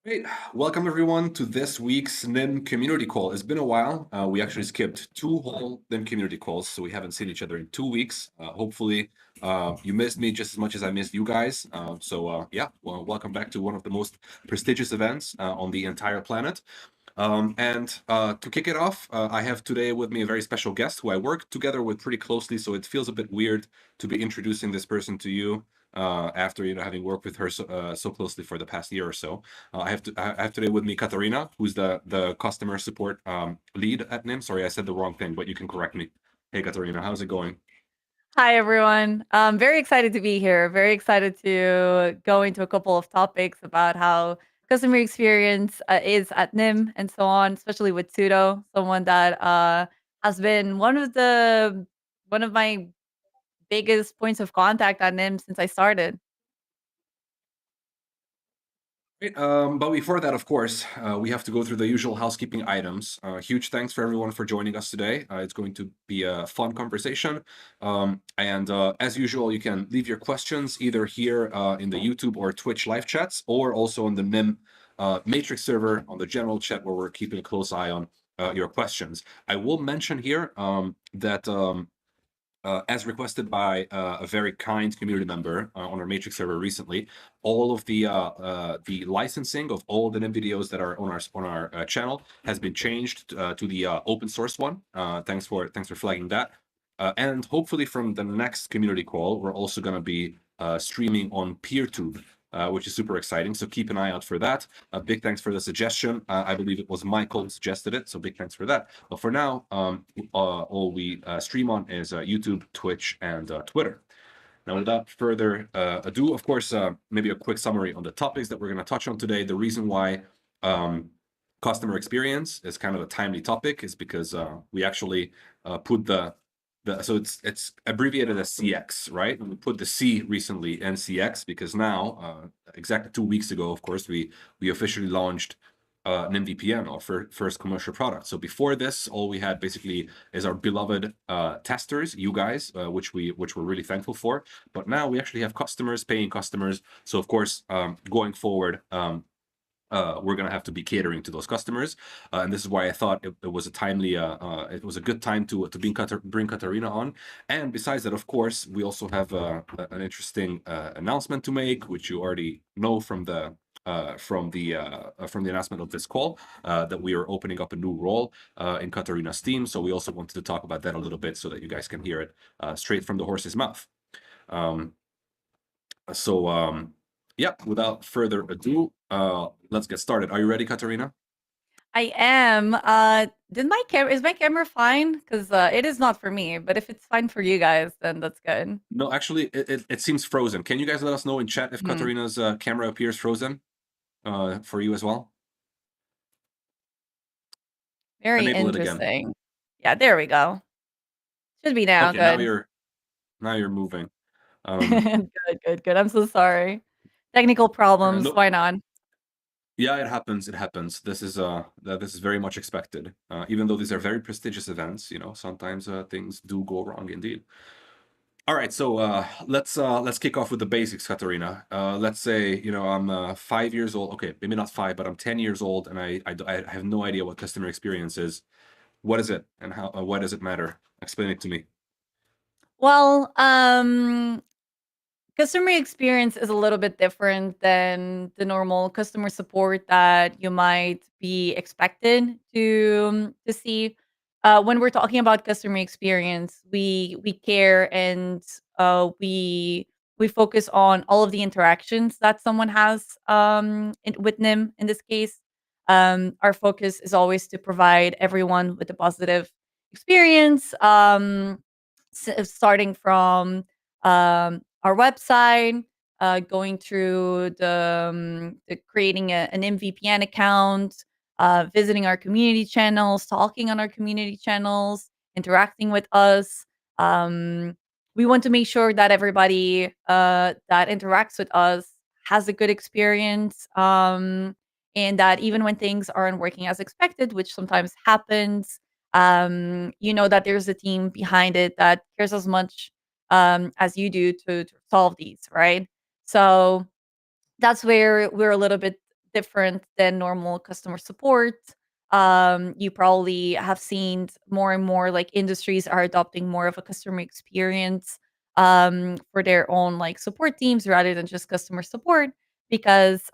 Great. Welcome everyone to this week's NIM community call. It's been a while. We actually skipped two whole NIM community calls, so we haven't seen each other in 2 weeks. Hopefully, you missed me just as much as I missed you guys. Yeah, well, welcome back to one of the most prestigious events on the entire planet. To kick it off, I have today with me a very special guest who I work together with pretty closely, so it feels a bit weird to be introducing this person to you after having worked with her so closely for the past year or so. I have today with me Catarina, who's the customer support lead at NIM. Sorry, I said the wrong thing, but you can correct me. Hey, Catarina, how's it going? Hi, everyone. I'm very excited to be here. Very excited to go into a couple of topics about how customer experience is at NIM and so on, especially with Sudo, someone that has been one of my biggest points of contact at NIM since I started. Great. But before that, of course, we have to go through the usual housekeeping items. Huge thanks for everyone for joining us today. It's going to be a fun conversation. As usual, you can leave your questions either here in the YouTube or Twitch live chats, or also on the NIM Matrix server on the general chat where we're keeping a close eye on your questions. I will mention here that as requested by a very kind community member on our Matrix server recently, all of the licensing of all the NIM videos that are on our channel has been changed to the open source one. Thanks for flagging that. And hopefully from the next community call, we're also going to be streaming on PeerTube, which is super exciting. So keep an eye out for that. Big thanks for the suggestion. I believe it was Michael who suggested it, so big thanks for that. But for now, all we stream on is YouTube, Twitch, and Twitter. Now, without further ado, of course, maybe a quick summary on the topics that we're going to touch on today. The reason why customer experience is kind of a timely topic is because we actually put so it's abbreviated as CX, right? And we put the C recently in CX because now, exactly 2 weeks ago, of course, we officially launched NymVPN, our first commercial product. So before this, all we had basically is our beloved testers, you guys, which we're really thankful for. But now we actually have customers, paying customers. So of course, going forward, we're going to have to be catering to those customers. And this is why I thought it was a timely, it was a good time to bring Katarina on. And besides that, of course, we also have an interesting announcement to make, which you already know from the announcement of this call, that we are opening up a new role in Katarina's team. So we also wanted to talk about that a little bit so that you guys can hear it straight from the horse's mouth. Um, yeah, without further ado, let's get started. Are you ready, Katarina? I am. Is my camera fine? Because it is not for me, but if it's fine for you guys, then that's good. No, actually, it seems frozen. Can you guys let us know in chat if Hmm. Katarina's camera appears frozen for you as well? Very Enable it again. interesting. Yeah, there we go. Should be now. Okay, now Good. you're moving. Good, good, good. I'm so sorry. Technical problems. No, Why not? yeah, it happens. It happens. This is very much expected. Even though these are very prestigious events, sometimes things do go wrong indeed. All right, so let's kick off with the basics, Katarina. Let's say I'm 5 years old. Okay, maybe not five, but I'm 10 years old, and I have no idea what customer experience is. What is it, and how? Why does it matter? Explain it to me. Well, customer experience is a little bit different than the normal customer support that you might be expected to see. When we're talking about customer experience, we care and we focus on all of the interactions that someone has with NIM. In this case, our focus is always to provide everyone with a positive experience. Starting from our website, going through the creating an NymVPN account, visiting our community channels, talking on our community channels, interacting with us. Um, we want to make sure that everybody that interacts with us has a good experience, and that even when things aren't working as expected, which sometimes happens, you know that there's a team behind it that cares as much as you do to solve these, right? So that's where we're a little bit different than normal customer support. You probably have seen more and more like industries are adopting more of a customer experience for their own like support teams rather than just customer support because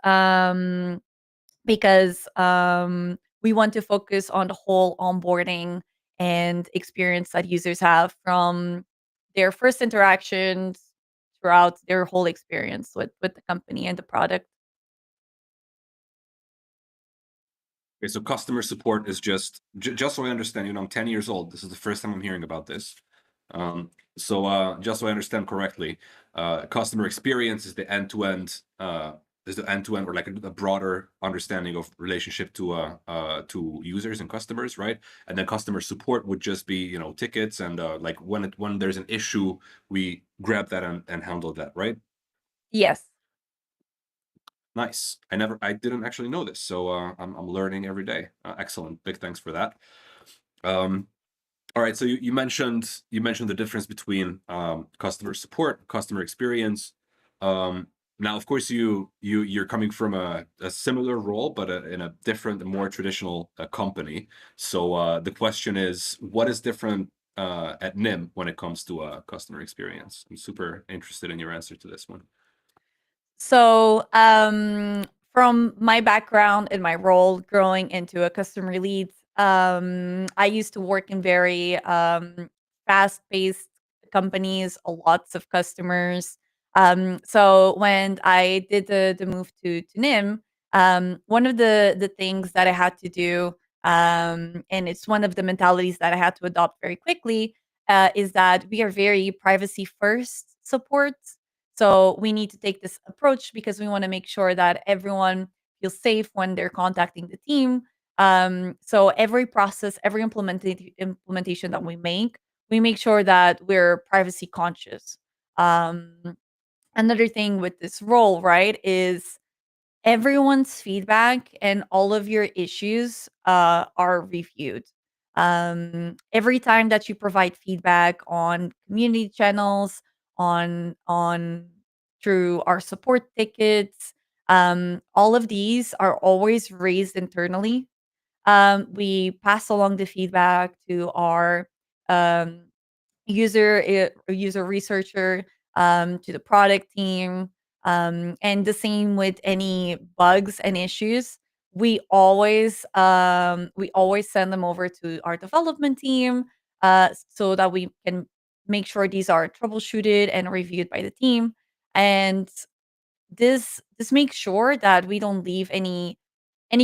we want to focus on the whole onboarding and experience that users have from their first interactions throughout their whole experience with the company and the product. Okay, so customer support is just so I understand, I'm 10 years old. This is the first time I'm hearing about this. Just so I understand correctly, customer experience is the end-to-end or like a broader understanding of relationship to users and customers, right? And then customer support would just be, tickets and like when there's an issue, we grab that and handle that, right? Yes. Nice. I didn't actually know this, so I'm learning every day. Excellent. Big thanks for that. Um, all right. So you mentioned the difference between customer support, customer experience. Now, of course, you're coming from a similar role, but in a different, more traditional company. So the question is, what is different at NIM when it comes to customer experience? I'm super interested in your answer to this one. So, from my background and my role growing into a customer lead, I used to work in very fast-paced companies, lots of customers. So when I did the move to NIM, one of the things that I had to do, and it's one of the mentalities that I had to adopt very quickly, is that we are very privacy first support. So we need to take this approach because we want to make sure that everyone feels safe when they're contacting the team. So every process, every implementation that we make sure that we're privacy conscious. Um, Another thing with this role, right, is everyone's feedback and all of your issues are reviewed. Every time that you provide feedback on community channels, on through our support tickets, all of these are always raised internally. We pass along the feedback to our um, user researcher, to the product team, and the same with any bugs and issues. We always send them over to our development team, so that we can make sure these are troubleshooted and reviewed by the team. And this makes sure that we don't leave any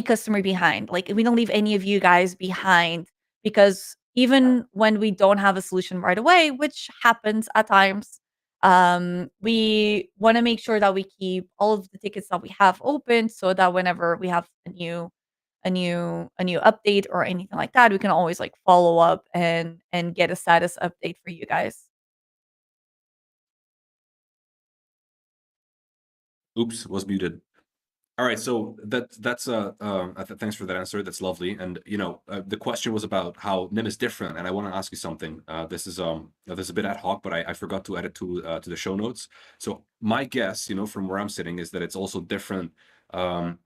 customer behind. Like, we don't leave any of you guys behind because even when we don't have a solution right away, which happens at times, we want to make sure that we keep all of the tickets that we have open so that whenever we have a new update or anything like that, we can always like follow up and get a status update for you guys. Oops, was muted. All right, so thanks for that answer. That's lovely. And the question was about how NIM is different, and I want to ask you something. This is a bit ad hoc, but I forgot to add it to the show notes. So my guess, from where I'm sitting, is that it's also different um,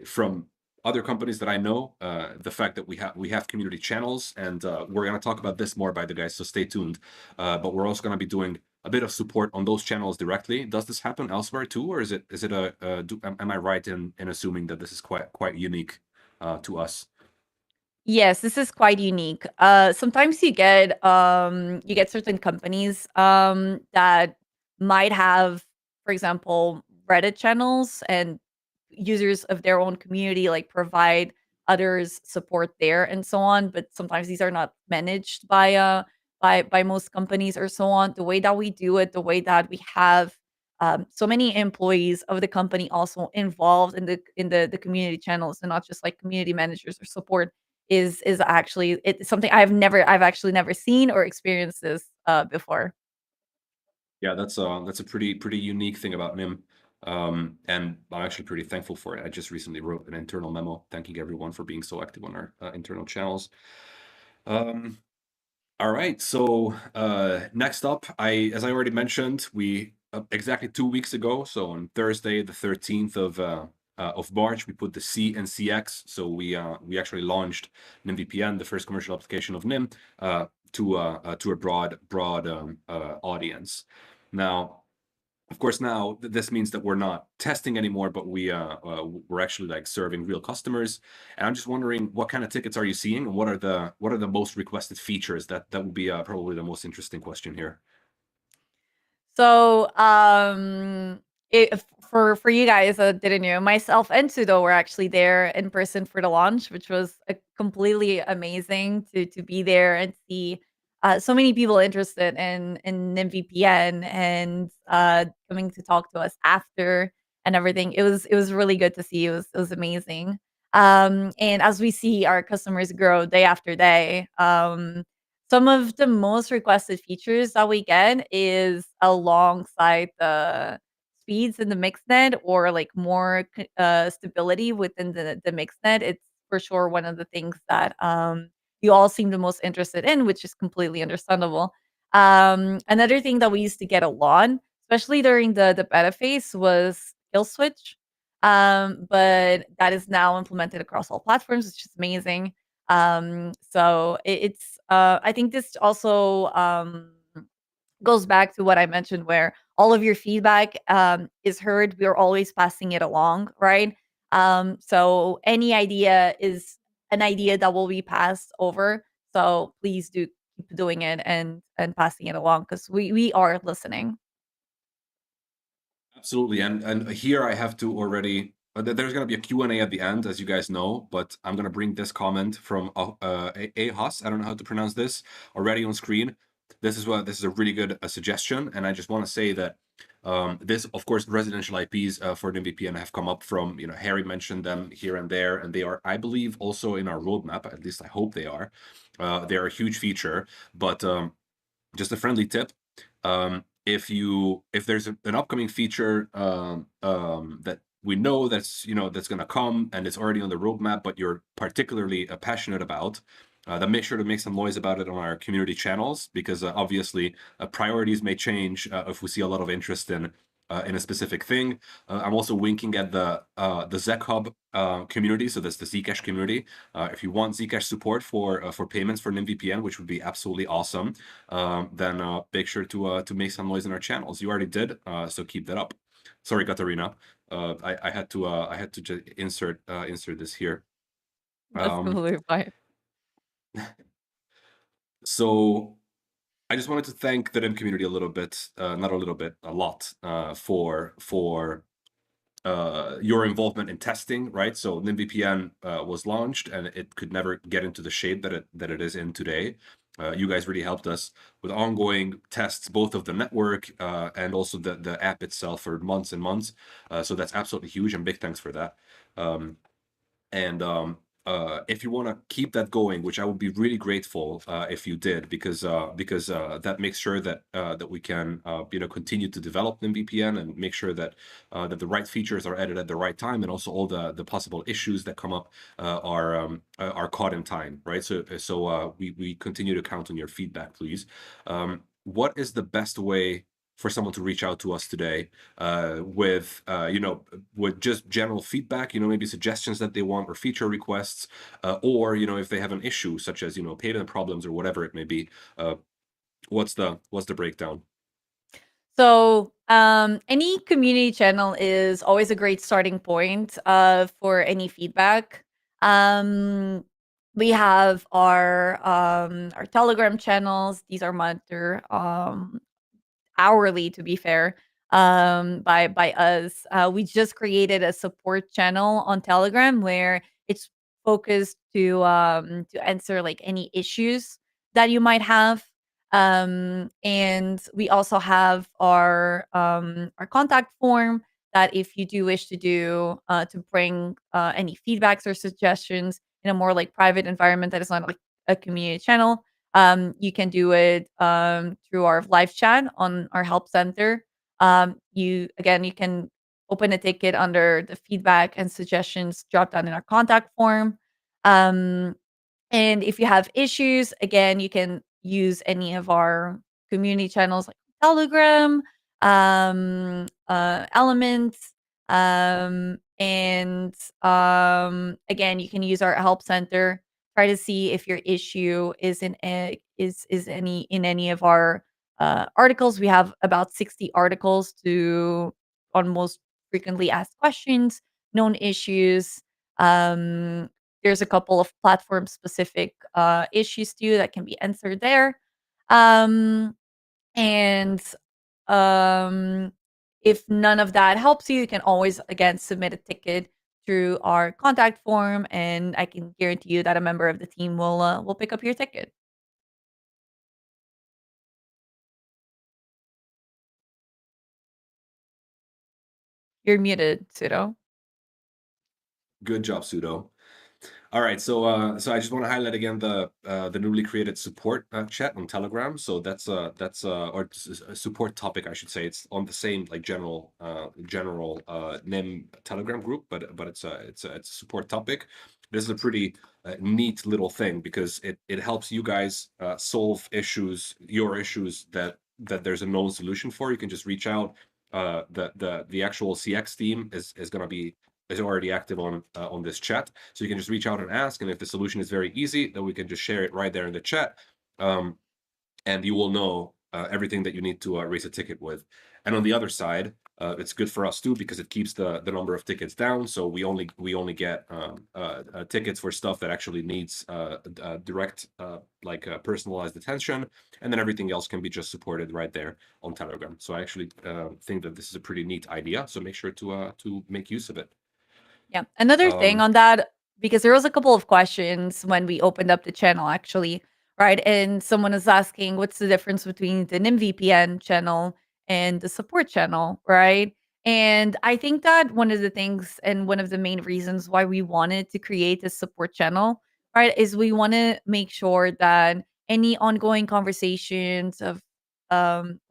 from other companies that I know. The fact that we have community channels, and we're going to talk about this more, by the guys. So stay tuned. But we're also going to be doing a bit of support on those channels directly. Does this happen elsewhere too, or is it am I right in assuming that this is quite unique to us? Yes, this is quite unique. Sometimes you get certain companies that might have, for example, Reddit channels and users of their own community like provide others support there and so on. But sometimes these are not managed by most companies or so on. The way that we do it, the way that we have so many employees of the company also involved in the community channels and not just like community managers or support is actually it's something I've actually never seen or experienced this, before. Yeah, that's a pretty unique thing about NIM. And I'm actually pretty thankful for it. I just recently wrote an internal memo thanking everyone for being so active on our internal channels. Um, All right. So next up, as I already mentioned, we exactly 2 weeks ago, so on Thursday, the 13th of March, we put the C in CX. So we actually launched NymVPN, the first commercial application of Nym, to a broad audience. Now, of course, now this means that we're not testing anymore, but we're actually like serving real customers. And I'm just wondering, what kind of tickets are you seeing, and what are the most requested features? That would be probably the most interesting question here. So, for you guys that didn't know, myself and Sudo were actually there in person for the launch, which was completely amazing to be there and see so many people interested in NymVPN and coming to talk to us after and everything. It was really good to see. It was amazing. And as we see our customers grow day after day, some of the most requested features that we get is alongside the speeds in the mixnet or like more stability within the mixnet. It's for sure one of the things that you all seem the most interested in, which is completely understandable. Another thing that we used to get a lot, especially during the beta phase, was kill switch. But that is now implemented across all platforms, which is amazing. So it's I think this also goes back to what I mentioned, where all of your feedback is heard. We're always passing it along, right? So any idea is an idea that will be passed over. So please do keep doing it and passing it along because we are listening. Absolutely. And here I have to already there's going to be a Q&A at the end, as you guys know, but I'm going to bring this comment from Ahas, I don't know how to pronounce this, already on screen. This is a really good suggestion, and I just want to say that this, of course, residential IPs for NymVPN have come up from, Harry mentioned them here and there, and they are, I believe, also in our roadmap. At least I hope they are. They're a huge feature, but just a friendly tip. If there's an upcoming feature that we know that's going to come and it's already on the roadmap, but you're particularly passionate about, then make sure to make some noise about it on our community channels, because obviously priorities may change if we see a lot of interest in a specific thing. I'm also winking at the Zec Hub community, so that's the Zcash community. If you want Zcash support for payments for NymVPN, which would be absolutely awesome, then make sure to make some noise in our channels. You already did, so keep that up. Sorry, Katarina. I had to just insert this here. That's completely fine. So I just wanted to thank the NIM community a little bit, not a little bit, a lot, for your involvement in testing, right? So NymVPN was launched, and it could never get into the shape that it is in today. You guys really helped us with ongoing tests, both of the network and also the app itself, for months and months. So that's absolutely huge, and big thanks for that. And if you want to keep that going, which I would be really grateful if you did, because that makes sure that we can continue to develop NymVPN and make sure that the right features are added at the right time, and also all the possible issues that come up are caught in time, right? So we continue to count on your feedback, please. What is the best way for someone to reach out to us today with just general feedback, maybe suggestions that they want, or feature requests, or if they have an issue such as payment problems or whatever it may be? What's the breakdown? So, any community channel is always a great starting point for any feedback. Um, we have our Telegram channels. These are monitored hourly, to be fair, by us. We just created a support channel on Telegram where it's focused to answer like any issues that you might have. And we also have our contact form that if you do wish to bring any feedbacks or suggestions in a more like private environment that is not like a community channel, you can do it through our live chat on our help center. You can open a ticket under the feedback and suggestions drop down in our contact form. Um, and if you have issues, again, you can use any of our community channels like Telegram, Elements, And again, you can use our help center. Try to see if your issue is in any of our articles. We have about 60 articles to on most frequently asked questions, known issues. Um, there's a couple of platform specific issues too that can be answered there. Um, and um, if none of that helps you, you can always again submit a ticket through our contact form, and I can guarantee you that a member of the team will pick up your ticket. You're muted, Sudo. Good job, Sudo. All right, so I just want to highlight again the newly created support chat on Telegram. So a support topic, I should say. It's on the same like general NIM Telegram group, but it's a support topic. This is a pretty neat little thing because it helps you guys solve your issues that there's a known solution for. You can just reach out. The actual CX team is already active on this chat. So you can just reach out and ask, and if the solution is very easy, then we can just share it right there in the chat, and you will know everything that you need to raise a ticket with. And on the other side, it's good for us too because it keeps the number of tickets down. So we only get tickets for stuff that actually needs direct personalized attention, and then everything else can be just supported right there on Telegram. So I actually think that this is a pretty neat idea. So make sure to make use of it. Yeah. Another thing Um, on that, because there was a couple of questions when we opened up the channel, actually, right? And someone is asking, what's the difference between the NymVPN channel and the support channel, right? And I think that one of the things and one of the main reasons why we wanted to create a support channel, right, is we want to make sure that any ongoing conversations of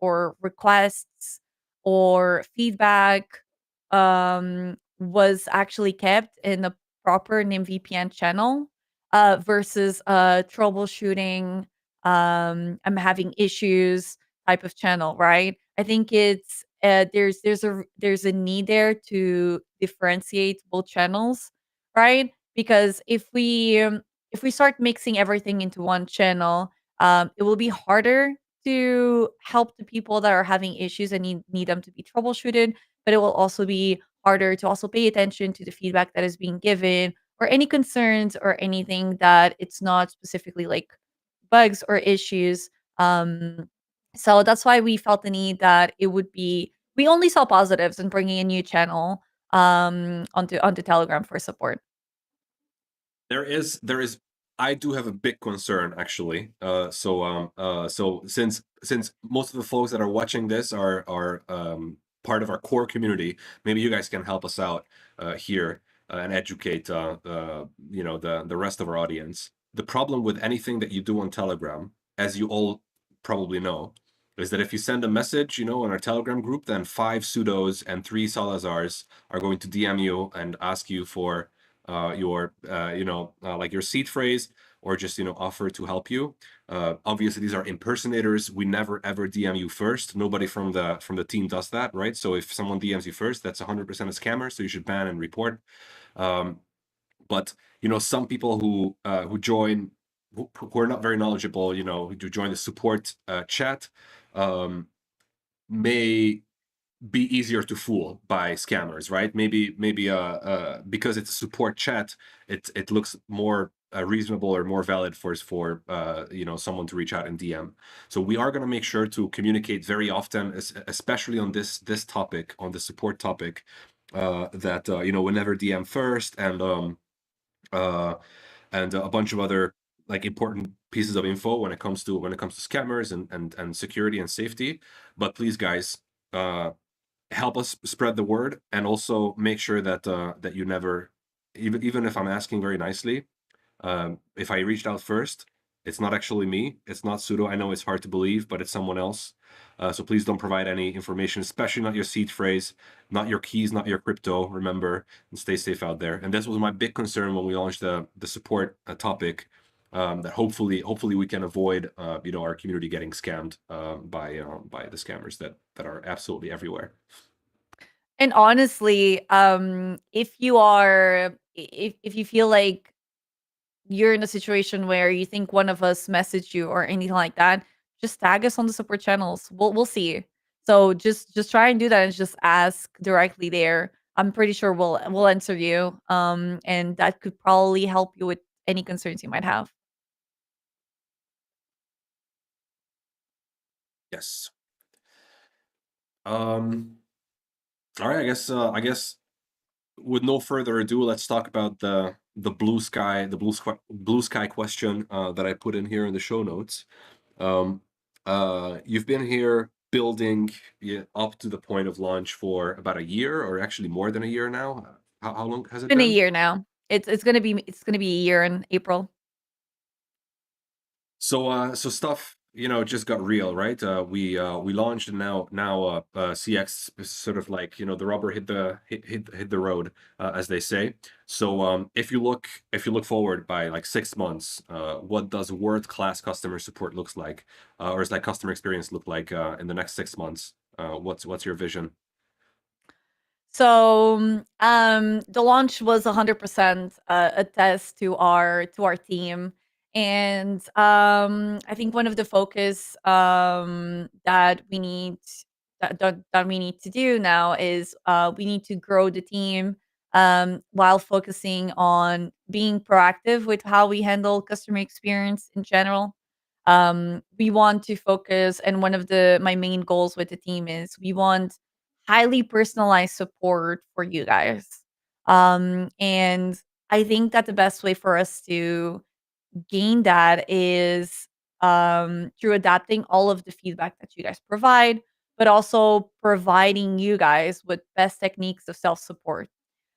or requests or feedback was actually kept in the proper NymVPN channel, versus troubleshooting, I'm having issues type of channel, right? I think it's there's a need there to differentiate both channels, right? Because if we start mixing everything into one channel, it will be harder to help the people that are having issues and need them to be troubleshooted, but it will also be harder to also pay attention to the feedback that is being given or any concerns or anything that it's not specifically like bugs or issues. So that's why we felt the need that it would be we only saw positives in bringing a new channel onto Telegram for support. there is I do have a big concern actually. So since most of the folks that are watching this are part of our core community, maybe you guys can help us out here and educate the rest of our audience. The problem with anything that you do on Telegram, as you all probably know, is that if you send a message, in our Telegram group, then 5 Sudos and 3 Salazars are going to DM you and ask you for like your seed phrase, or just offer to help you. Obviously, these are impersonators. We never ever DM you first. Nobody from the team does that, right? So if someone DMs you first, that's 100% a scammer. So you should ban and report. But some people who join who are not very knowledgeable, who join the support chat, may be easier to fool by scammers, right? Maybe because it's a support chat, it looks more reasonable or more valid for someone to reach out and DM. So we are going to make sure to communicate very often, especially on this topic, on the support topic, that whenever DM first, and a bunch of other like important pieces of info when it comes to scammers and security and safety. But please, guys, help us spread the word, and also make sure that you never, even if I'm asking very nicely, if I reached out first, it's not actually me, it's not Sudo. I know it's hard to believe, but it's someone else. So please don't provide any information, especially not your seed phrase, not your keys, not your crypto. Remember, and stay safe out there. And this was my big concern when we launched the support topic, that hopefully we can avoid our community getting scammed by the scammers that are absolutely everywhere. And honestly, if you feel like you're in a situation where you think one of us messaged you or anything like that, just tag us on the support channels. We'll see. So just try and do that and just ask directly there. I'm pretty sure we'll answer you. And that could probably help you with any concerns you might have. Yes. Um, all right. I guess with no further ado, let's talk about the blue sky question that I put in here in the show notes. Um, you've been here building, yeah, up to the point of launch for about a year, or actually more than a year now. How long has it Been a been? year now. It's gonna be a year in April. So stuff, just got real, right? We launched, and now CX is sort of like, the rubber hit the road, as they say. So if you look forward by like 6 months, what does world-class customer support looks like, or is that customer experience look like, in the next 6 months? What's your vision? So, the launch was 100% a test to our team, and I think one of the focus that we need to do now is we need to grow the team while focusing on being proactive with how we handle customer experience in general. We want to focus, and one of the my main goals with the team is we want highly personalized support for you guys. And I think that the best way for us to gain that is through adapting all of the feedback that you guys provide, but also providing you guys with best techniques of self support.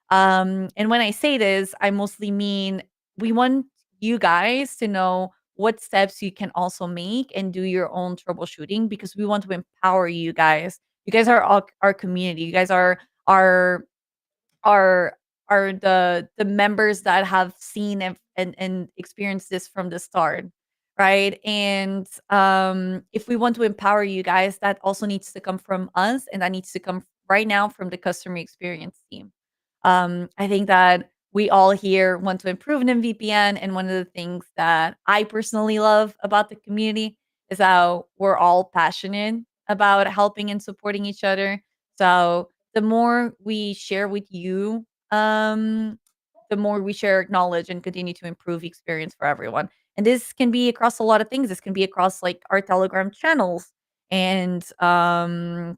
And when I say this, I mostly mean we want you guys to know what steps you can also make and do your own troubleshooting because we want to empower you guys. You guys are our community. You guys are are are the members that have seen and experienced this from the start, right? And if we want to empower you guys, that also needs to come from us, and that needs to come right now from the customer experience team. I think that we all here want to improve an VPN, and one of the things that I personally love about the community is how we're all passionate about helping and supporting each other. So the more we share with you, the more we share knowledge and continue to improve experience for everyone. And this can be across a lot of things. This can be across like our Telegram channels and the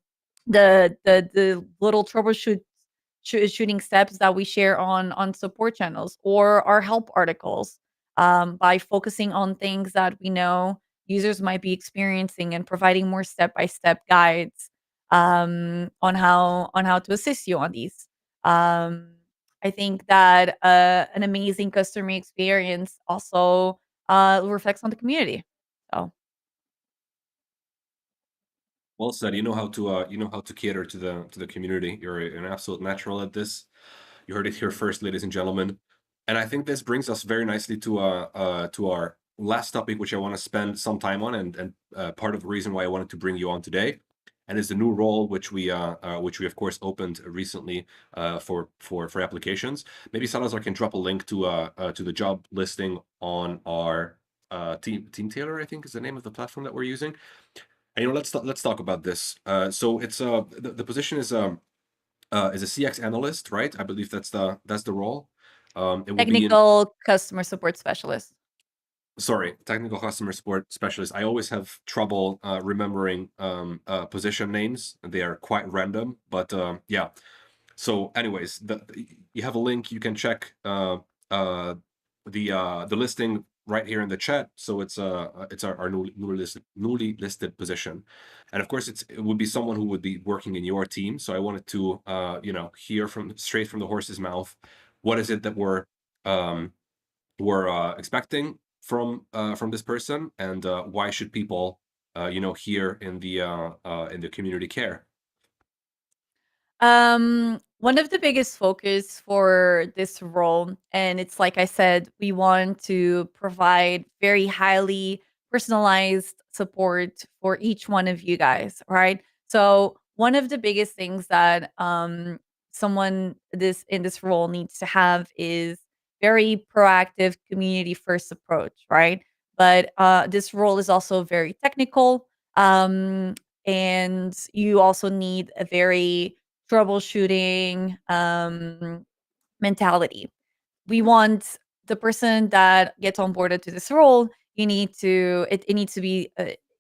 little shooting steps that we share on support channels or our help articles, by focusing on things that we know users might be experiencing and providing more step-by-step guides on how to assist you on these. Um, I think that an amazing customer experience also reflects on the community. So Well said. You know how to cater to the community. You're an absolute natural at this. You heard it here first, ladies and gentlemen. And I think this brings us very nicely to our last topic, which I want to spend some time on, and part of the reason why I wanted to bring you on today, and is the new role which we of course opened recently, for applications. Maybe Salazar can drop a link to the job listing on our Team Tailor, I think is the name of the platform that we're using. And let's talk about this. So it's the position is a CX analyst, right? I believe that's the role. It will be in technical customer support specialist. Sorry, technical customer support specialist. I always have trouble remembering position names. They are quite random, but yeah. So, anyways, you have a link. You can check the listing right here in the chat. So it's our newly listed position, and of course it would be someone who would be working in your team. So I wanted to hear straight from the horse's mouth, what is it that we're expecting from this person, and why should people here in the community care? One of the biggest focus for this role, and it's like I said, we want to provide very highly personalized support for each one of you guys, right? So one of the biggest things that someone this in this role needs to have is very proactive community first approach, right? But this role is also very technical, um, and you also need a very troubleshooting mentality. We want the person that gets onboarded to this role, you need to it needs to be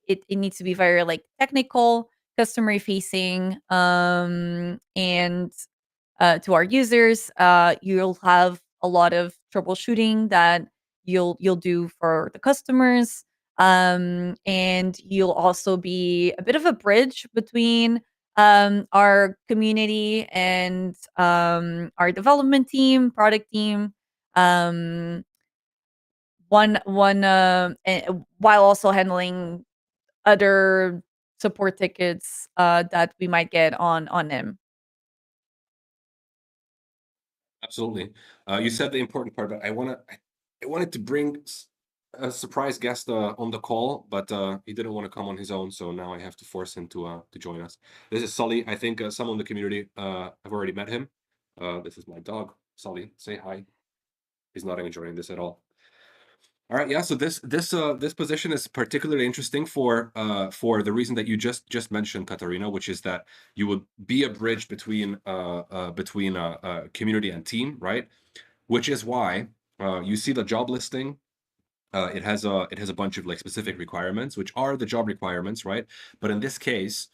it needs to be very like technical, customer facing, and to our users. You'll have a lot of troubleshooting that you'll do for the customers, and you'll also be a bit of a bridge between our community and our development team, product team. Um, while also handling other support tickets that we might get on him. Absolutely. You said the important part, but I wanted to bring a surprise guest on the call, but he didn't want to come on his own, so now I have to force him to join us. This is Sully. I think some in the community have already met him. This is my dog, Sully. Say hi. He's not enjoying this at all. All right, yeah. So this position is particularly interesting for the reason that you just mentioned, Katarina, which is that you would be a bridge between community and team, right? Which is why you see the job listing. It has a bunch of like specific requirements, which are the job requirements, right? But in this case,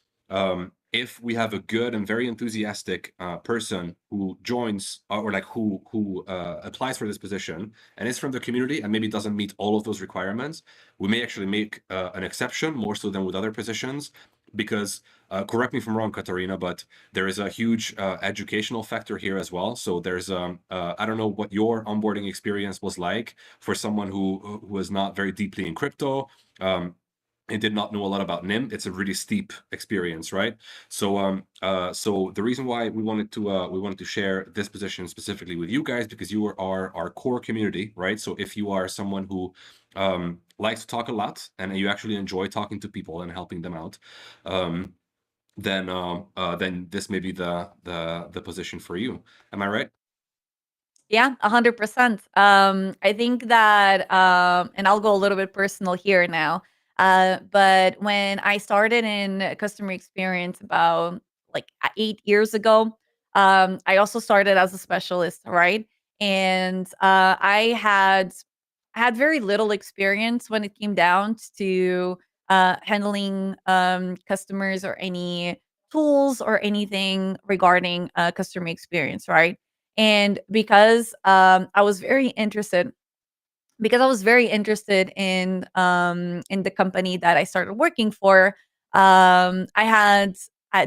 if we have a good and very enthusiastic person who joins or like who applies for this position and is from the community and maybe doesn't meet all of those requirements, we may actually make an exception more so than with other positions because correct me if I'm wrong, Katarina, but there is a huge educational factor here as well. So there's I don't know what your onboarding experience was like for someone who was not very deeply in crypto. And did not know a lot about NIM. It's a really steep experience, right? So the reason why we wanted to share this position specifically with you guys because you are our core community, right? So if you are someone who likes to talk a lot and you actually enjoy talking to people and helping them out, um, then this may be the position for you. Am I right? Yeah, 100%. I think that, and I'll go a little bit personal here now. But when I started in customer experience about like 8 years ago, I also started as a specialist, right? And I had very little experience when it came down to handling customers or any tools or anything regarding customer experience, right? And because I was very interested in the company that I started working for. I had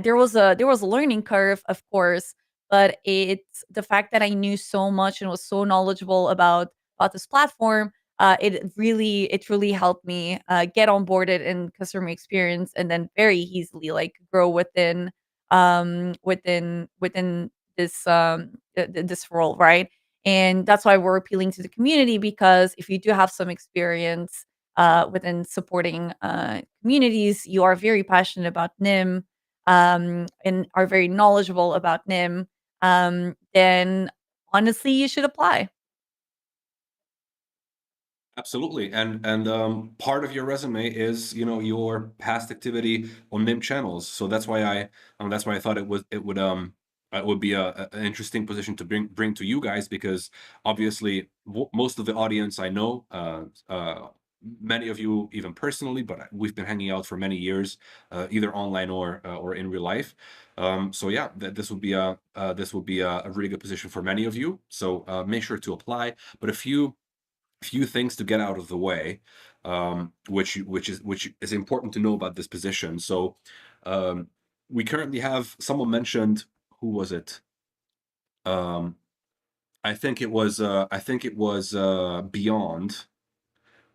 there was a learning curve, of course, but it's the fact that I knew so much and was so knowledgeable about this platform. It really helped me get onboarded in customer experience, and then very easily like grow within this role, right? And that's why we're appealing to the community because if you do have some experience within supporting communities, you are very passionate about NIM, and are very knowledgeable about NIM, then honestly, you should apply. Absolutely. And part of your resume is, you know, your past activity on NIM channels. So that's why I thought it would be an interesting position to bring to you guys because obviously most of the audience I know, many of you even personally, but we've been hanging out for many years, either online or in real life. So yeah, this would be a really good position for many of you. So make sure to apply. But a few things to get out of the way, which is important to know about this position. So we currently have someone mentioned who was it? Um, I think it was Beyond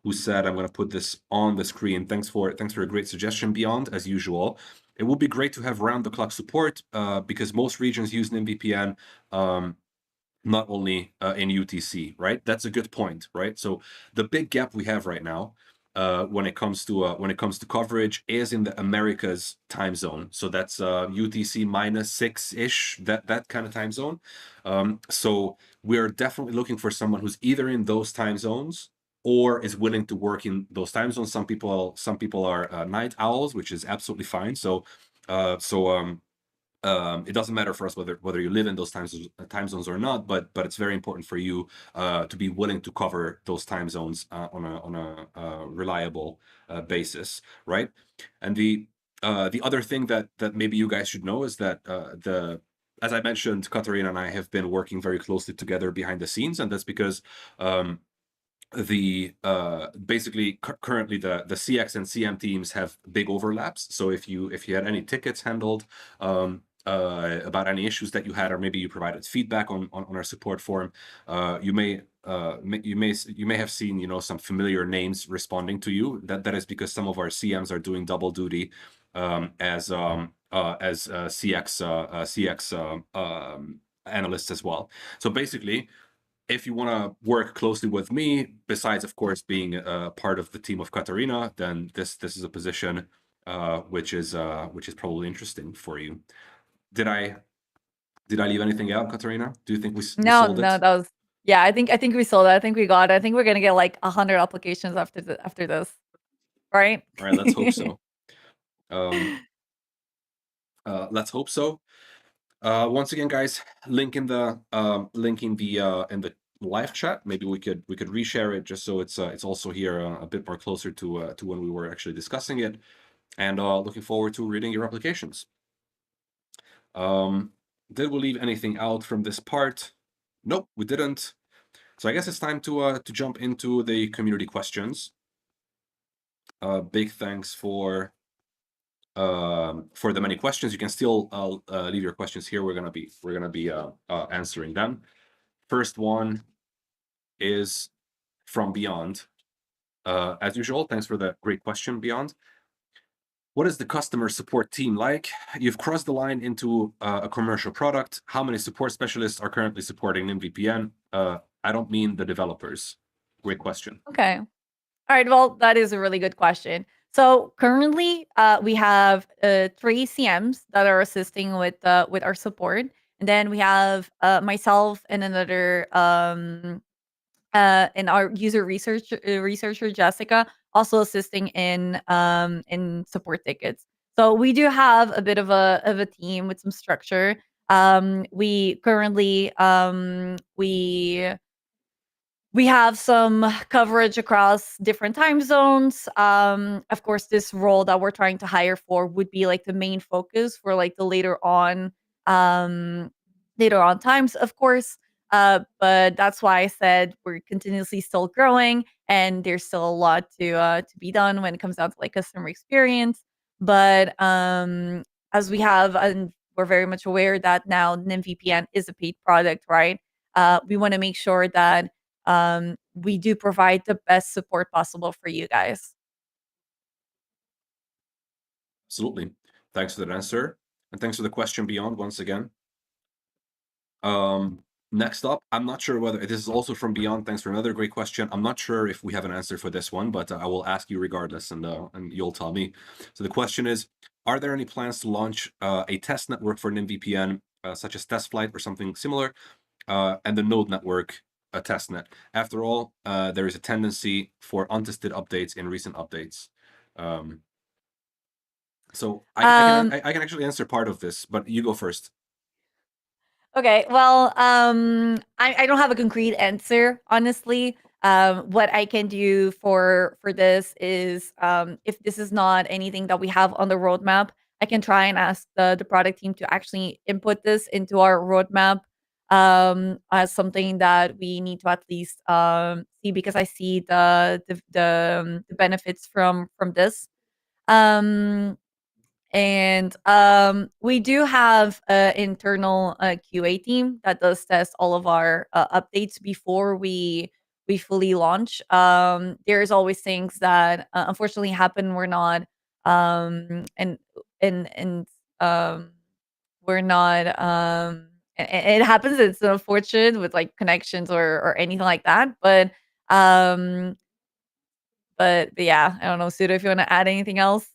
who said I'm going to put this on the screen. Thanks for a great suggestion, Beyond, as usual. It would be great to have round the clock support because most regions use NymVPN. Not only in UTC, right? That's a good point, right? So the big gap we have right now when it comes to coverage is in the Americas time zone. So that's UTC -6-ish, that kind of time zone. So we're definitely looking for someone who's either in those time zones or is willing to work in those time zones. Some people are night owls, which is absolutely fine. It doesn't matter for us whether you live in those time zones or not, but it's very important for you to be willing to cover those time zones on a reliable basis, right? And the other thing that maybe you guys should know is that the as I mentioned, Katarina and I have been working very closely together behind the scenes, and that's because um, the basically currently the CX and CM teams have big overlaps. So if you had any tickets handled about any issues that you had, or maybe you provided feedback on our support forum, you may have seen, some familiar names responding to you. That is because some of our CMs are doing double duty as CX analysts as well. So basically, if you want to work closely with me, besides of course being a part of the team of Katarina, then this is a position which is probably interesting for you. Did I leave anything out, Katarina? Do you think we No, sold no, it? that was yeah, I think we sold it. I think we got it. I think we're gonna get, like, 100 applications after this, right? All right, let's hope so. Um, let's hope so. Once again, guys, link in the live chat. Maybe we could reshare it just so it's also here a bit more closer to when we were actually discussing it. And looking forward to reading your applications. Did we leave anything out from this part? Nope, we didn't. So I guess it's time to jump into the community questions. Big thanks for the many questions. You can still leave your questions here. We're gonna be answering them. First one is from Beyond. As usual, thanks for the great question, Beyond. What is the customer support team like? You've crossed the line into a commercial product. How many support specialists are currently supporting NymVPN? I don't mean the developers. Great question. Okay. Alright, well, that is a really good question. So, currently, we have, 3 CMs that are assisting with our support, and then we have, myself and another, and our researcher, Jessica, also assisting in support tickets. So, we do have a bit of a team with some structure. We currently, we have some coverage across different time zones. Of course, this role that we're trying to hire for would be like the main focus for like the later on times, of course. But that's why I said we're continuously still growing, and there's still a lot to be done when it comes down to like customer experience. But as we have, and we're very much aware that now NymVPN is a paid product, right? We want to make sure that we do provide the best support possible for you guys. Absolutely. Thanks for that answer. And thanks for the question, Beyond, once again. Next up, I'm not sure whether this is also from Beyond. Thanks for another great question. I'm not sure if we have an answer for this one, but I will ask you regardless, and you'll tell me. So the question is, are there any plans to launch a test network for NymVPN, such as TestFlight or something similar, and the node network, a testnet? After all, there is a tendency for untested updates in recent updates. Um, so Um, I can actually answer part of this, but you go first. okay, well, I don't have a concrete answer, honestly. What I can do for this is, if this is not anything that we have on the roadmap, I can try and ask the product team to actually input this into our roadmap as something that we need to at least see, because I see the benefits from this. Um, and we do have an internal QA team that does test all of our updates before we fully launch. There's always things that unfortunately happen. We're not and um we're not it happens. It's unfortunate with like connections or anything like that. But um But yeah, I don't know, Sudo, if you want to add anything else.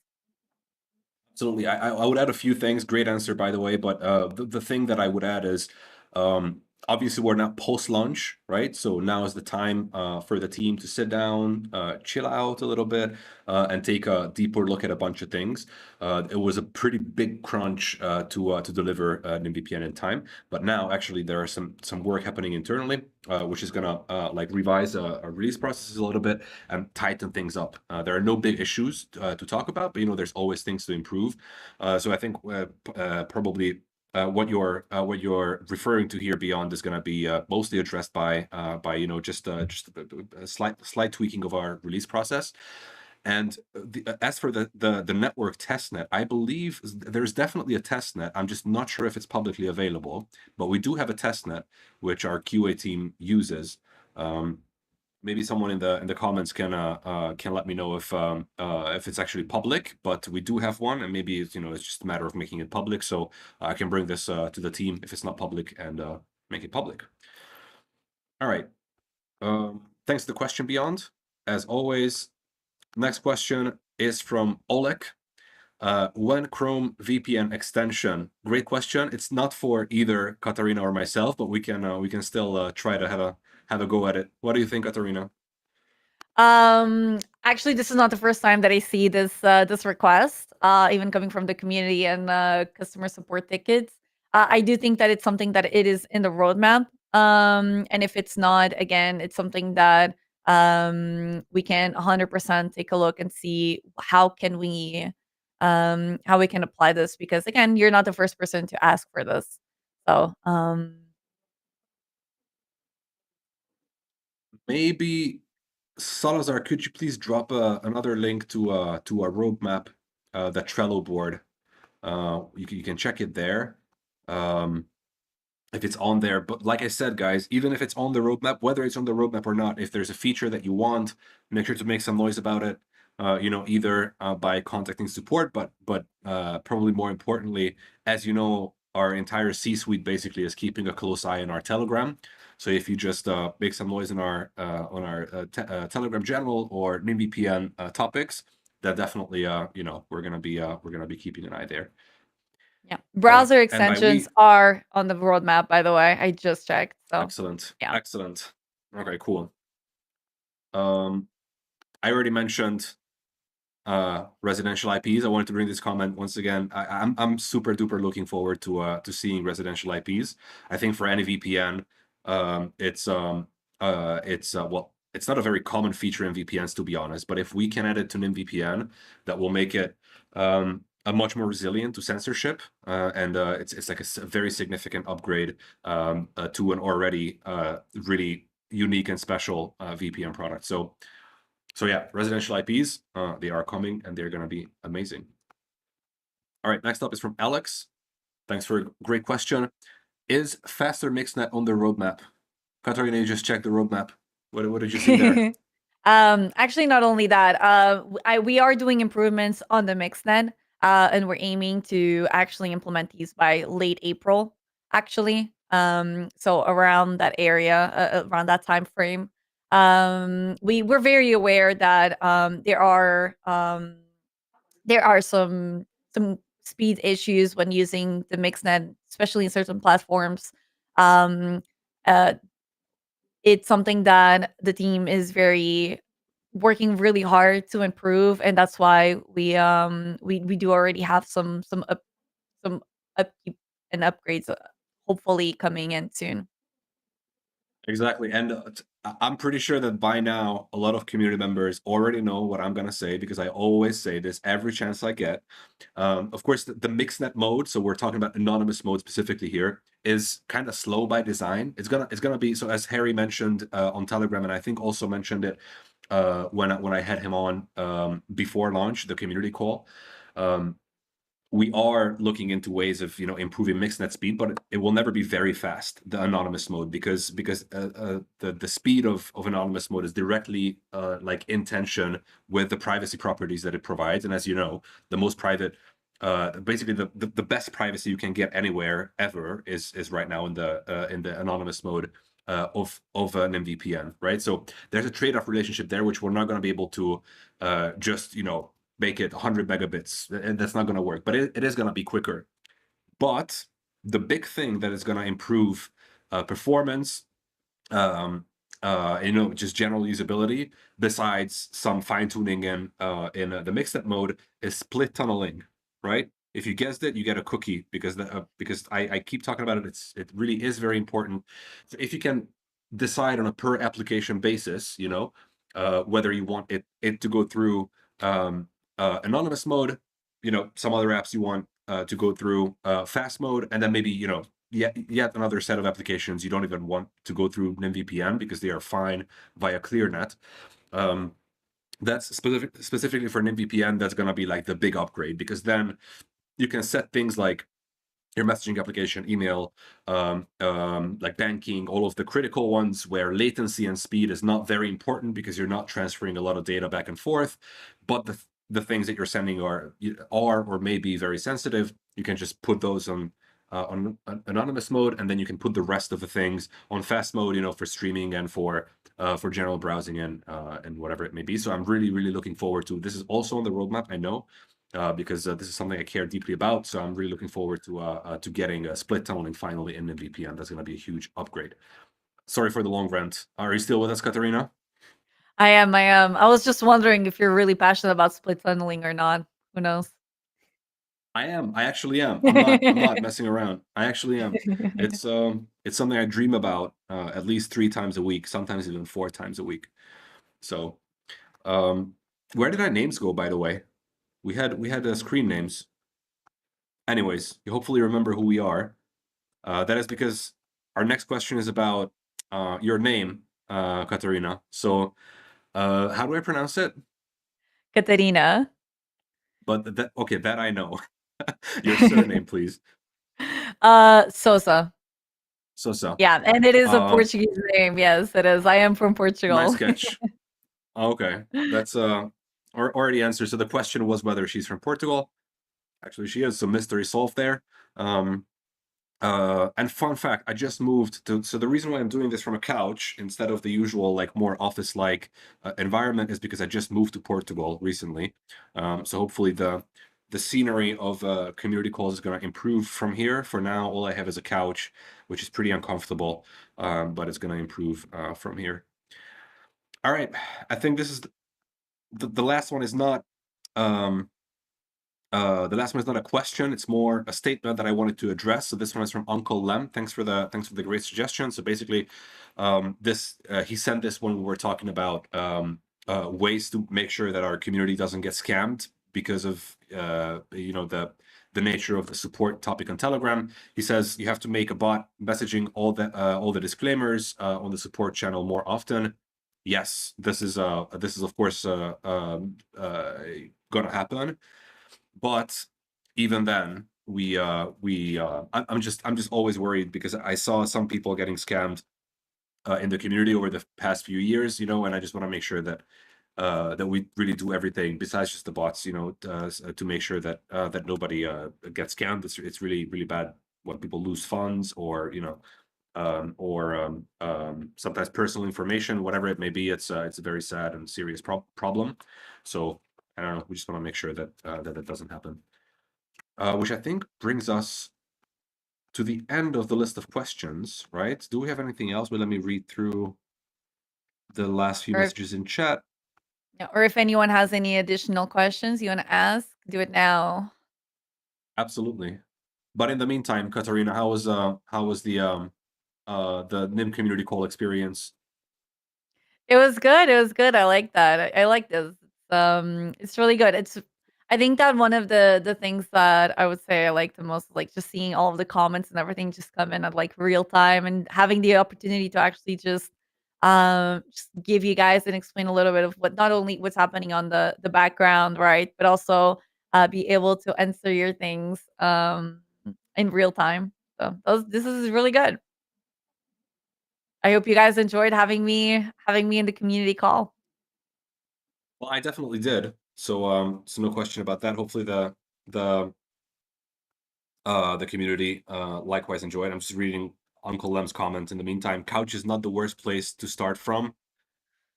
Absolutely. I would add a few things. Great answer, by the way. But the thing that I would add is um, obviously we're not post lunch, right? So now is the time for the team to sit down, chill out a little bit, and take a deeper look at a bunch of things. It was a pretty big crunch to deliver NymVPN in time, but now actually there are some work happening internally, which is gonna like revise our release processes a little bit and tighten things up. There are no big issues to talk about, but there's always things to improve. So I think probably what you're referring to here beyond is going to be mostly addressed by just a slight tweaking of our release process. And as for the network testnet, I believe there's definitely a testnet. I'm just not sure if it's publicly available, but we do have a testnet which our QA team uses. Maybe someone in the comments can let me know if it's actually public, but we do have one, and maybe it's just a matter of making it public. So I can bring this to the team if it's not public and make it public. All right. Thanks for the question, Beyond. As always, next question is from Oleg. When Chrome VPN extension? Great question. It's not for either Catarina or myself, but we can still try to have a go at it. What do you think, Catarina? Actually, this is not the first time that I see this request, even coming from the community and customer support tickets. I do think that it's something that it is in the roadmap. And if it's not, again, it's something that we can 100% take a look and see how we can apply this, because again, you're not the first person to ask for this. So Maybe Salazar, could you please drop another link to our roadmap, the Trello board? You can check it there. If it's on there. But like I said, guys, even if it's on the roadmap, whether it's on the roadmap or not, if there's a feature that you want, make sure to make some noise about it. Either by contacting support, but probably more importantly, as you know, our entire C-suite basically is keeping a close eye on our Telegram. So if you just make some noise in our Telegram channel or NymVPN topics, that definitely we're gonna be keeping an eye there. yeah, browser And by extensions we, are on the roadmap, by the way. I just checked. So excellent, yeah. excellent. Okay, cool. I already mentioned residential IPs. I wanted to bring this comment once again. I'm super duper looking forward to seeing residential IPs. I think for any VPN, it's well, it's not a very common feature in VPNs, to be honest. But if we can add it to NymVPN, that will make it a much more resilient to censorship, and it's like a very significant upgrade to an already really unique and special VPN product. So yeah, residential IPs, they are coming and they're going to be amazing. All right, next up is from Alex. Thanks for a great question. Is faster mixnet on the roadmap? Katarina, you just checked the roadmap. What did you see there? Actually, not only that, we are doing improvements on the mixnet, and we're aiming to actually implement these by late April, actually. So around that area, around that time frame. We're very aware that there are some speed issues when using the mixnet, especially in certain platforms. Um, uh, it's something that the team is very working really hard to improve, and that's why we do already have some upkeep and upgrades, hopefully coming in soon. Exactly. And I'm pretty sure that by now, a lot of community members already know what I'm going to say, because I always say this every chance I get. Of course, the mixnet mode, so we're talking about anonymous mode specifically here, is kind of slow by design. It's gonna be, so as Harry mentioned on Telegram, and I think also mentioned it when I had him on before launch, the community call. We are looking into ways of improving mixnet speed, but it will never be very fast, the anonymous mode, because the speed of anonymous mode is directly like in tension with the privacy properties that it provides. And as you know, the most private, basically the best privacy you can get anywhere ever is right now in the anonymous mode of an NymVPN, right? So there's a trade-off relationship there, which we're not going to be able to just make it 100 megabits, and that's not going to work. But it is going to be quicker. But the big thing that is going to improve performance, just general usability, besides some fine tuning in the mixed mode, is split tunneling, right? If you guessed it, you get a cookie because I keep talking about it. It really is very important. So if you can decide on a per application basis, whether you want it to go through anonymous mode, some other apps you want to go through fast mode, and then maybe yet another set of applications you don't even want to go through NymVPN because they are fine via ClearNet. That's specifically for NymVPN. That's going to be like the big upgrade, because then you can set things like your messaging application, email, like banking, all of the critical ones where latency and speed is not very important because you're not transferring a lot of data back and forth. But the things that you're sending are or may be very sensitive. You can just put those on anonymous mode, and then you can put the rest of the things on fast mode, for streaming and for general browsing and whatever it may be. So I'm really, really looking forward to this. Is also on the roadmap, I know, because this is something I care deeply about. So I'm really looking forward to getting a split tunneling finally in the VPN. That's going to be a huge upgrade. Sorry for the long rant. Are you still with us, Catarina? I am. I am. I was just wondering if you're really passionate about split tunneling or not. Who knows? I am. I actually am. I'm not messing around. I actually am. It's something I dream about at least 3 times a week, sometimes even 4 times a week. So, where did our names go, by the way? We had screen names. Anyways, you hopefully remember who we are. That is because our next question is about your name, Katarina. So, how do I pronounce it? Catarina. But okay, that I know. Your surname, please. Sosa. Sosa. Yeah, and it is a Um, Portuguese name. Yes, it is. I am from nice Portugal. catch. Okay, that's already answered. So the question was whether she's from Portugal. Actually, she is. So mystery solved there. Um, and fun fact, I just moved to. So the reason why I'm doing this from a couch instead of the usual like more office-like environment is because I just moved to Portugal recently. So hopefully the scenery of community calls is going to improve from here. For now, all I have is a couch, which is pretty uncomfortable, but it's going to improve from here. All right, I think this is the last one is not the last one is not a question, it's more a statement that I wanted to address. So this one is from Uncle Lem. Thanks for the great suggestion. So basically, this he sent this when we were talking about ways to make sure that our community doesn't get scammed because of the nature of the support topic on Telegram. He says you have to make a bot messaging all the disclaimers on the support channel more often. Yes, this is of course gonna happen. But even then, I'm just always worried because I saw some people getting scammed in the community over the past few years, and I just want to make sure that that we really do everything besides just the bots, to make sure that that nobody gets scammed. It's really, really bad when people lose funds or sometimes personal information, whatever it may be. It's a very sad and serious problem. So I don't know. We just want to make sure that that doesn't happen. Which I think brings us to the end of the list of questions, right? Do we have anything else? Well, let me read through the last few Or if, messages in chat. yeah, or if anyone has any additional questions you want to ask, do it now. Absolutely. But in the meantime, Katarina, how was the NIM community call experience? It was good. It was good. I like that. I like this. It's really good. I think that one of the things that I would say I like the most, like just seeing all of the comments and everything just come in at like real time and having the opportunity to actually just give you guys and explain a little bit of what not only what's happening on the background, right, but also be able to answer your things in real time. So this is really good. I hope you guys enjoyed having me in the community call. Well, I definitely did. So no question about that. Hopefully the community likewise enjoyed. I'm just reading Uncle Lem's comment in the meantime. Couch is not the worst place to start from.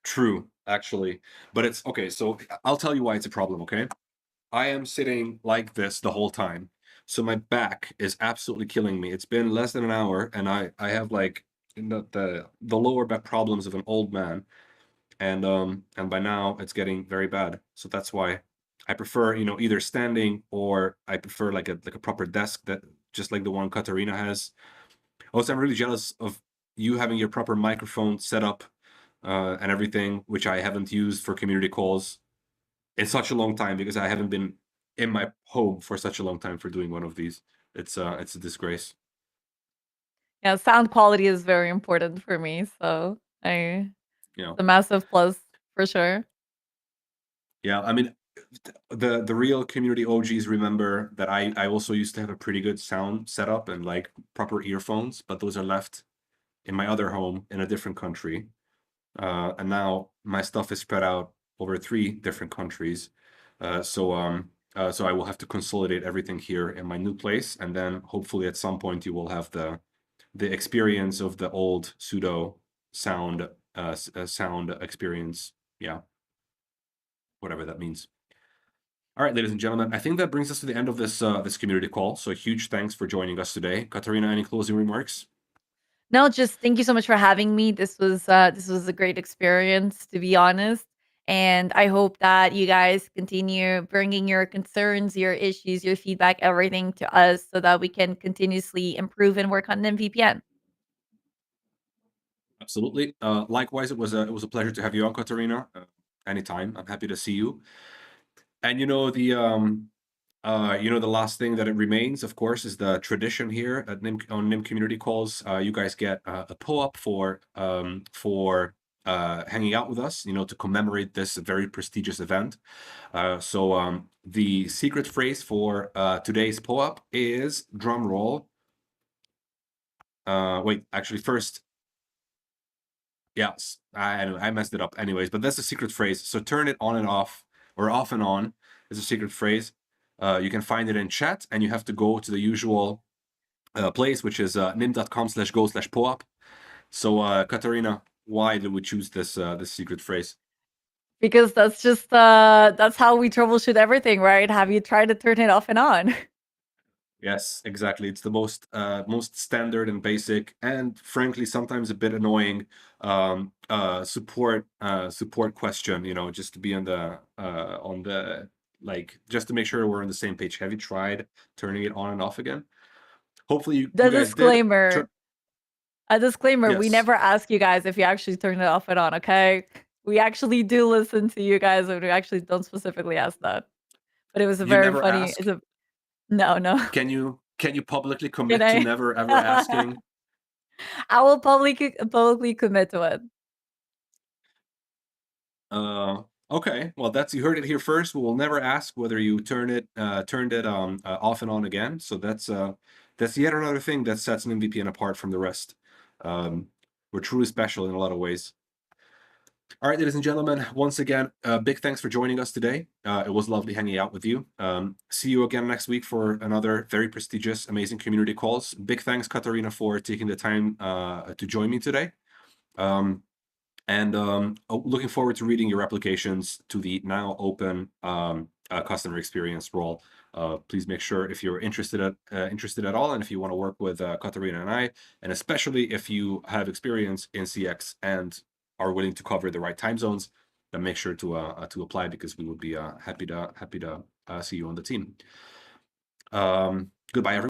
True, actually. But it's okay. So I'll tell you why it's a problem, okay? I am sitting like this the whole time. So my back is absolutely killing me. It's been less than an hour, and I have like the lower back problems of an old man, and by now it's getting very bad. So that's why I prefer, either standing, or I prefer like a proper desk, that just like the one Katarina has. Also, I'm really jealous of you having your proper microphone set up, and everything, which I haven't used for community calls in such a long time, because I haven't been in my home for such a long time for doing one of these. It's a disgrace. Yeah, sound quality is very important for me, so I You know. the massive plus for sure. Yeah, I mean, the real community OGs remember that I also used to have a pretty good sound setup and like proper earphones, but those are left in my other home in a different country. And now my stuff is spread out over 3 different countries. So I will have to consolidate everything here in my new place, and then hopefully at some point you will have the experience of the old Sudo sound experience. Yeah, whatever that means. All right, ladies and gentlemen, I think that brings us to the end of this community call. So huge thanks for joining us today. Katarina, any closing remarks? No, just thank you so much for having me. This was a great experience, to be honest. And I hope that you guys continue bringing your concerns, your issues, your feedback, everything to us so that we can continuously improve and work on NymVPN. Absolutely. Likewise, it was a pleasure to have you on, Katarina. Anytime, I'm happy to see you. And the last thing that it remains, of course, is the tradition here at Nim community calls. You guys get a PO-up for hanging out with us, to commemorate this very prestigious event. So the secret phrase for today's PO-up is, drum roll. Wait, actually, first, yes, I messed it up anyways, but that's the secret phrase. So turn it on and off, or off and on, is a secret phrase. You can find it in chat, and you have to go to the usual place, which is nym.com/go/POAP. So Katarina, why did we choose this secret phrase? Because that's how we troubleshoot everything, right? Have you tried to turn it off and on? Yes, exactly. It's the most standard and basic, and frankly, sometimes a bit annoying support question. Just to be on the like, just to make sure we're on the same page. Have you tried turning it on and off again? Hopefully, you The guys did. disclaimer A disclaimer, we Yes, never ask you guys if you actually turn it off and on, okay? We actually do listen to you guys, and we actually don't specifically ask that. But it was a you very never funny it's ask. a no, no. Can you publicly Can commit to I? never ever asking? I will publicly commit to it. Okay, well, you heard it here first. We will never ask whether you turned it off and on again. So that's yet another thing that sets an MVPN apart from the rest. Um, we're truly special in a lot of ways. All right, ladies and gentlemen, once again, big thanks for joining us today. It was lovely hanging out with you. See you again next week for another very prestigious, amazing community calls. Big thanks, Katarina, for taking the time to join me today. And looking forward to reading your applications to the now open customer experience role. Please make sure, if you're interested at all, and if you want to work with Katarina and I, and especially if you have experience in CX and are willing to cover the right time zones, then make sure to apply, because we would be happy to see you on the team. Goodbye, everyone.